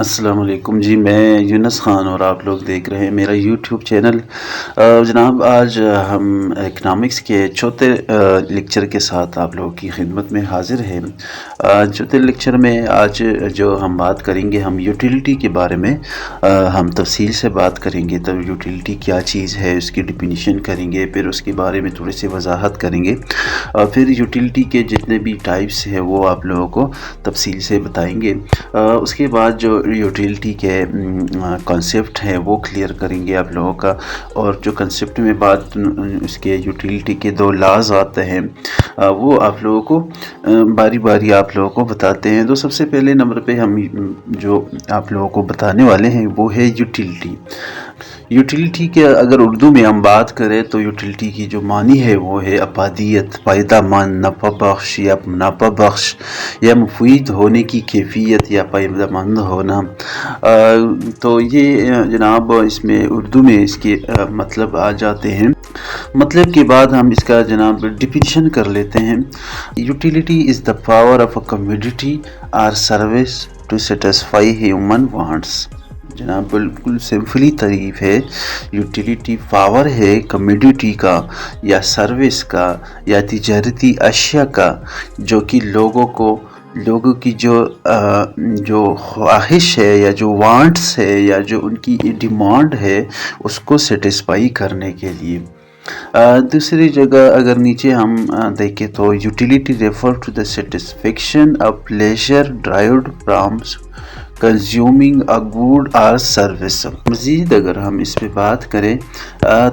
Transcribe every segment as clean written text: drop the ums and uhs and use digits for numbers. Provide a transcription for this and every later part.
السلام علیکم جی، میں یونس خان اور آپ لوگ دیکھ رہے ہیں میرا یوٹیوب چینل۔ جناب آج ہم اکنامکس کے چوتھے لیکچر کے ساتھ آپ لوگوں کی خدمت میں حاضر ہیں۔ چوتھے لیکچر میں آج جو ہم بات کریں گے، ہم یوٹیلیٹی کے بارے میں ہم تفصیل سے بات کریں گے۔ تب یوٹیلیٹی کیا چیز ہے اس کی ڈیفینیشن کریں گے، پھر اس کے بارے میں تھوڑی سی وضاحت کریں گے، پھر یوٹیلیٹی کے جتنے بھی ٹائپس ہیں وہ آپ لوگوں کو تفصیل سے بتائیں گے۔ اس کے بعد جو یوٹیلیٹی کے کنسیپٹ ہیں وہ کلیئر کریں گے آپ لوگوں کا، اور جو کنسیپٹ میں بات اس کے یوٹیلیٹی کے دو لاز آتے ہیں وہ آپ لوگوں کو باری باری آپ لوگوں کو بتاتے ہیں۔ تو سب سے پہلے نمبر پہ ہم جو آپ لوگوں کو بتانے والے ہیں وہ ہے یوٹیلیٹی۔ یوٹیلیٹی کے اگر اردو میں ہم بات کریں تو یوٹیلیٹی کی جو معنی ہے وہ ہے افادیت، فائدہ مند، نفع بخش یا منافع بخش یا مفید ہونے کی کیفیت یا فائدہ مند ہونا۔ تو یہ جناب اس میں اردو میں اس کے مطلب آ جاتے ہیں۔ مطلب کے بعد ہم اس کا جناب ڈیفینیشن کر لیتے ہیں۔ Utility is the power of a commodity اور service to satisfy human wants. جناب بالکل سمپلی تعریف ہے، یوٹیلیٹی پاور ہے کمیڈیٹی کا یا سروس کا یا تجارتی اشیاء کا جو کہ لوگوں کی جو خواہش ہے یا جو وانٹس ہے یا جو ان کی ڈیمانڈ ہے اس کو سیٹسفائی کرنے کے لیے۔ دوسری جگہ اگر نیچے ہم دیکھیں تو utility refer to the satisfaction of pleasure derived from consuming a good or service. مزید اگر ہم اس پہ بات کریں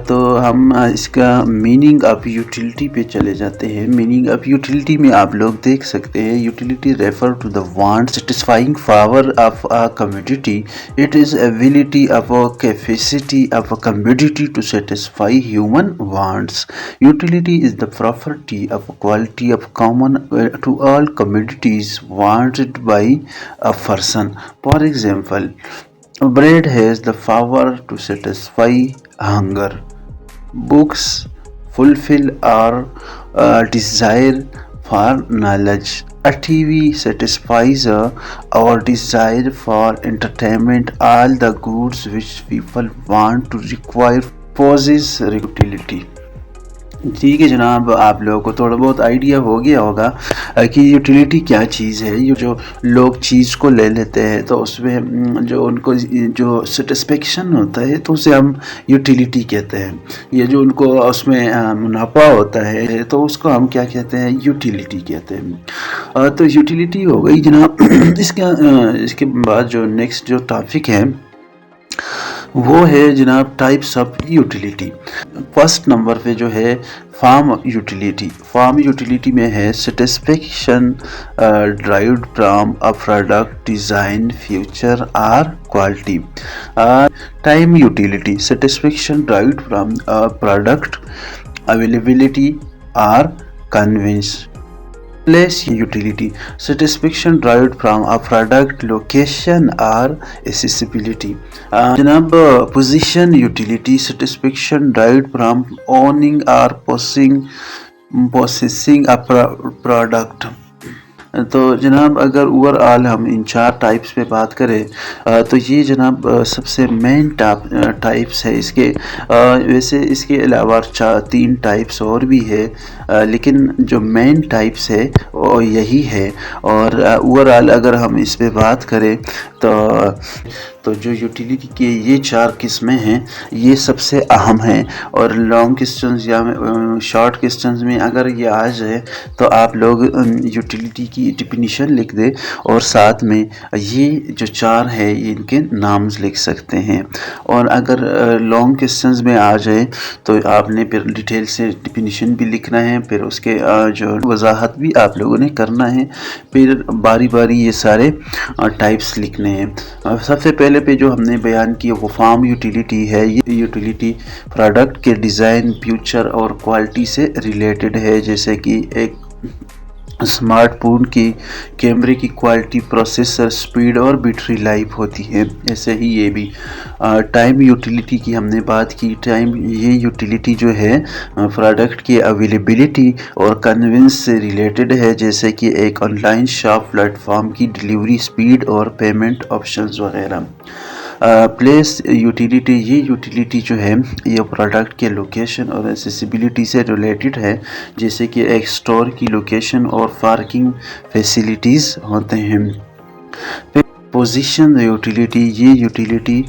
تو ہم اس کا میننگ آف یوٹیلیٹی پہ چلے جاتے ہیں۔ میننگ آف یوٹیلیٹی میں آپ لوگ دیکھ سکتے ہیں، utility refer to the want satisfying power of a commodity, it is ability of a capacity of a commodity to satisfy human wants. Utility is the property of quality of common to all commodities wanted by a person. For example, bread has the power to satisfy hunger. Books fulfill our desire for knowledge. A TV satisfies our desire for entertainment. All the goods which people want to require possess utility. ٹھیک ہے جناب، آپ لوگوں کو تھوڑا بہت idea ہو گیا ہوگا کہ یوٹیلیٹی کیا چیز ہے۔ یہ جو لوگ چیز کو لے لیتے ہیں تو اس میں جو ان کو جو سیٹسفیکشن ہوتا ہے تو اسے ہم یوٹیلیٹی کہتے ہیں۔ یہ جو ان کو اس میں منافع ہوتا ہے تو اس کو ہم کیا کہتے ہیں؟ یوٹیلیٹی کہتے ہیں۔ تو یوٹیلیٹی ہو گئی جناب۔ اس کے بعد جو نیکسٹ جو ٹاپک ہے وہ ہے جناب types of utility. First number پہ جو ہے فارم یوٹیلیٹی۔ فارم یوٹیلیٹی میں ہے satisfaction derived from a product design, feature اور quality. Time utility, satisfaction derived from a product availability اور convenience. Place utility, satisfaction derived from a product location اور accessibility. جناب position utility, satisfaction derived from owning اور possessing a product. تو جناب اگر over all ہم ان چار ٹائپس پہ بات کریں تو یہ جناب سب سے مین ٹائپس ہے اس کے۔ ویسے اس کے علاوہ تین ٹائپس اور بھی ہے، لیکن جو مین ٹائپس ہے وہ یہی ہے۔ اور اوور آل اگر ہم اس پہ بات کریں تو جو یوٹیلیٹی کے یہ چار قسمیں ہیں یہ سب سے اہم ہیں، اور لانگ کوسچنز یا شارٹ کوسچنز میں اگر یہ آ جائے تو آپ لوگ یوٹیلیٹی کی ڈیفینیشن لکھ دیں اور ساتھ میں یہ جو چار ہے ان کے نامز لکھ سکتے ہیں۔ اور اگر لانگ کوسچنز میں آ جائے تو آپ نے پھر ڈیٹیل سے ڈیفینیشن بھی لکھنا ہے، پھر اس کے جو وضاحت بھی آپ لوگوں نے کرنا ہے، پھر باری باری یہ سارے ٹائپس لکھنے ہیں۔ سب سے پہلے پہ جو ہم نے بیان کی وہ فارم یوٹیلیٹی ہے۔ یہ یوٹیلیٹی پروڈکٹ کے ڈیزائن، فیچر اور کوالٹی سے ریلیٹڈ ہے، جیسے کہ ایک اسمارٹ فون کی کیمرے کی کوالٹی، پروسیسر سپیڈ اور بیٹری لائف ہوتی ہے۔ ایسے ہی یہ بھی ٹائم یوٹیلیٹی کی ہم نے بات کی۔ ٹائم یہ یوٹیلیٹی جو ہے پروڈکٹ کی اویلیبلٹی اور کنوینس سے ریلیٹڈ ہے، جیسے کہ ایک on line shop plate form کی ڈیلیوری سپیڈ اور پیمنٹ آپشنز وغیرہ۔ پلیس یوٹیلیٹی، یہ یوٹیلیٹی جو ہے یہ پروڈکٹ کے لوکیشن اور ایکسیسیبلٹی سے ریلیٹڈ ہے، جیسے کہ ایک اسٹور کی لوکیشن اور پارکنگ فیسیلیٹیز ہوتے ہیں۔ پوزیشن یوٹیلیٹی، یہ یوٹیلیٹی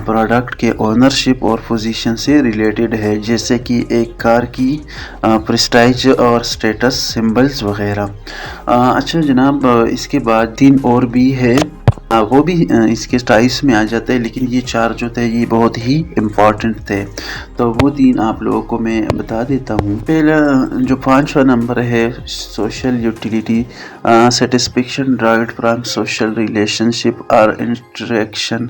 پروڈکٹ کے اونرشپ اور پوزیشن سے ریلیٹڈ ہے، جیسے کہ ایک کار کی پریسٹیج اور سٹیٹس سمبلز وغیرہ۔ اچھا جناب، اس کے بعد 3 اور بھی ہے، وہ بھی اس کے ٹائپس میں آ جاتے ہیں، لیکن یہ 4 جو تھے یہ بہت ہی امپورٹنٹ تھے، تو وہ 3 آپ لوگوں کو میں بتا دیتا ہوں۔ پہلا جو 5واں نمبر ہے، social utility, satisfaction derived from social relationship اور interaction.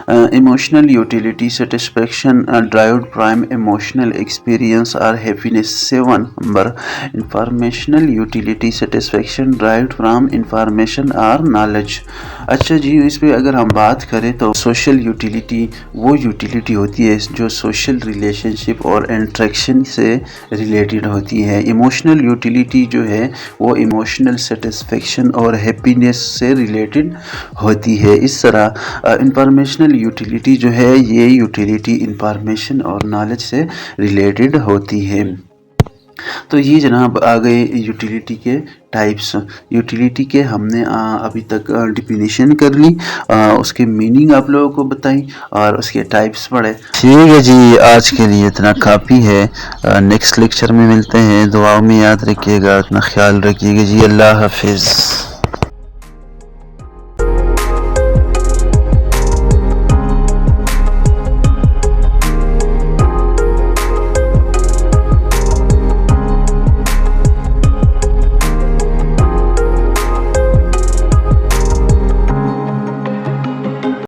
Emotional utility, satisfaction derived from emotional experience اور happiness. 7 number informational utility, satisfaction derived from information اور نالج۔ اچھا جی، اس پہ اگر ہم بات کریں تو سوشل یوٹیلیٹی وہ یوٹیلیٹی ہوتی ہے جو سوشل ریلیشن شپ اور انٹریکشن سے ریلیٹڈ ہوتی ہے۔ ایموشنل یوٹیلیٹی جو ہے وہ ایموشنل سیٹسفیکشن اور ہیپینس سے ریلیٹڈ ہوتی ہے۔ اس طرح انفارمیشنل یوٹیلیٹی جو ہے یہ یوٹیلیٹی انفارمیشن اور نالج سے ریلیٹڈ ہوتی ہے۔ تو یہ جناب آ گئے یوٹیلیٹی کے ٹائپس۔ یوٹیلیٹی کے ہم نے ابھی تک ڈیفینیشن کر لی، اس کے میننگ آپ لوگوں کو بتائیں اور اس کے ٹائپس پڑھے۔ ٹھیک ہے جی، آج کے لیے اتنا کافی ہے، نیکسٹ لیکچر میں ملتے ہیں۔ دعاؤں میں یاد رکھیے گا، اپنا خیال رکھیے گا جی، اللہ حافظ۔